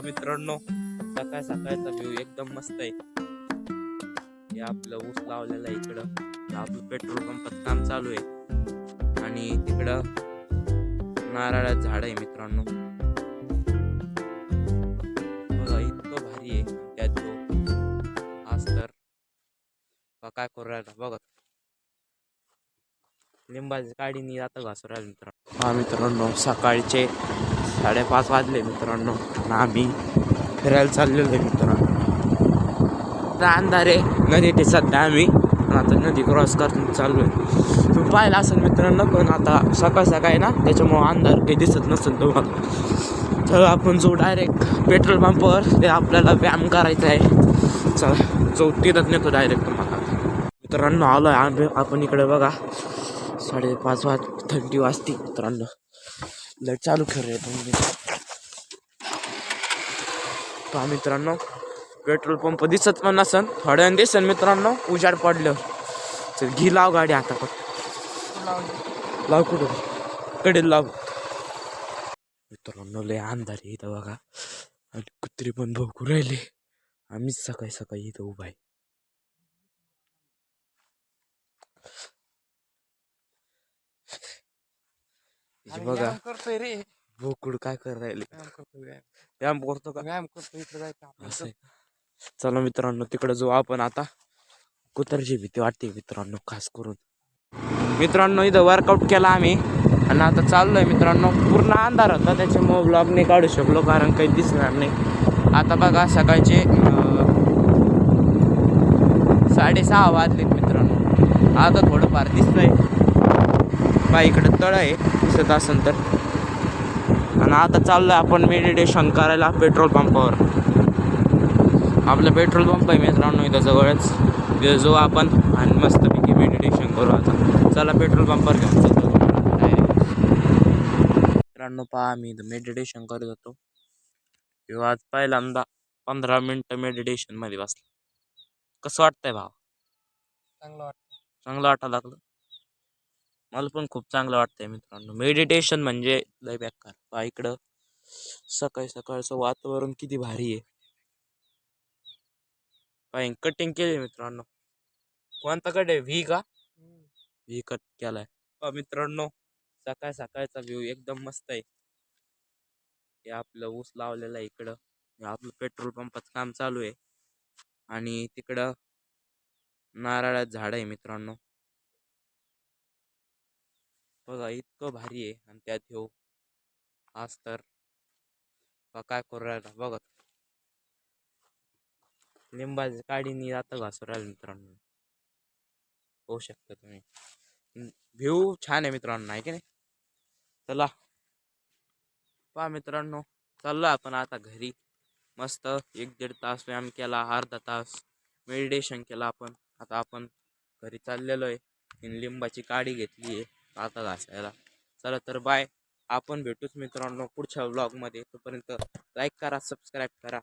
मित्रांनो, सकाळ सकाळचा व्ह्यू एकदम मस्त आहे. हे आपलं ऊस लावलेलं आहे इकडं. आपलं पेट्रोल पंपात काम चालू आहे आणि तिकडं नारळाचं झाड आहे मित्रांनो. बघा इतकं भारी आहे. त्यात तो आज तर काय करू राहिला बघा. लिंबाची काडीनी आता घासू राहिला मित्रांनो. हा मित्रांनो, सकाळचे 5:30 वाजले मित्रांनो. आम्ही फिरायला चाललेलो आहे मित्रांनो. आता अंधार आहे नदी सध्या आम्ही आता नदी क्रॉस करून चालू आहे. तुम्ही पाहिलं असेल मित्रांनो, पण आता सकाळ सकाळी ना त्याच्यामुळं अंधार काही दिसत नसेल तुम्हाला. तर आपण जो डायरेक्ट पेट्रोल पंपावर ते आपल्याला व्यायाम करायचा आहे. चला जो तिथंच नेतो डायरेक्ट तुम्हाला. मित्रांनो आलो आहे आपण इकडे बघा. 5:30 थंडी वाजते मित्रांनो. लाईट चालू खरं पहा मित्रांनो, पेट्रोल पंप दिसत पण नसन, थोड्यानं दिसन मित्रांनो उजाड पडल्यावर. चल घी लाव गाडी आता लाव कुठं कडे लाव. मित्रांनो लय अंधार आहे इथं बघा आणि कुत्री पण भोकू राहिले. आम्हीच सकाळी सकाळी इथं उभा आहे. बघा करतोय रे. भोकुड काय कर राहिले. व्यायाम करतो का? व्यायाम करतो इकडे जायचं. चला मित्रांनो, तिकडे जो आपण आता कुत्र्याची भीती वाटते मित्रांनो खास करून. मित्रांनो इथं वर्कआउट केला आम्ही आणि आता चाललोय मित्रांनो. पूर्ण अंधार होता त्याच्यामुळे ब्लॉग नाही काढू शकलो कारण काही दिसणार नाही. आता बघा सकाळचे 6:30 वाजलेत मित्रांनो. आता थोडंफार दिसतंय बा इकडे तळ आहे दिसत असेल तर. आणि आता चाललोय आपण मेडिटेशन करायला पेट्रोल पंपावर. आपलं पेट्रोल पंप आहे मित्रांनो इथं जवळच. तिथं जो आपण आणि मस्तपैकी मेडिटेशन करू आता. चला पेट्रोल पंपावर घेऊन जातो डायरेक्ट. मित्रांनो पहा आम्ही इथं मेडिटेशन करत होतो. किंवा आज पहिल्यांदा 15 मिनिटं मेडिटेशन मध्ये बसलो. कसं वाटतंय भाव? चांगलं वाटतं. चांगलं वाटायला लागलं. मला पण खूप चांगलं वाटतंय मित्रांनो. मेडिटेशन म्हणजे लय बेकार. पहा इकडं सकाळी सकाळचं वातावरण किती भारी आहे. पाहिजे कटिंग केली मित्रांनो. कोणता कट आहे? व्ही का? व्ही कट केलाय. मित्रांनो सकाळ सकाळचा व्ह्यू एकदम मस्त आहे. हे आपलं ऊस लावलेलं आहे इकडं. आपलं पेट्रोल पंपाचं काम चालू आहे आणि तिकडं नारळाचं झाड आहे मित्रांनो. बघा इतकं भारी आहे आणि त्यात ह्यो आज तर काय करू राहिला बघा. लिंबाची काडीनी आता घासू राहिला मित्रांनो. होऊ शकता तुम्ही. व्ह्यू छान आहे मित्रांनो आहे की नाही. चला पहा मित्रांनो, चाललो आपण आता घरी. मस्त 1-1.5 तास व्यायाम केला, अर्धा तास मेडिटेशन केला आपण. आता आपण घरी चाललेलो आहे. लिंबाची काडी घेतली आहे आता घासायला. चला तर बाय. आपण भेटूच मित्रांनो पुढच्या व्लॉगमध्ये. तोपर्यंत लाईक करा, सबस्क्राईब करा.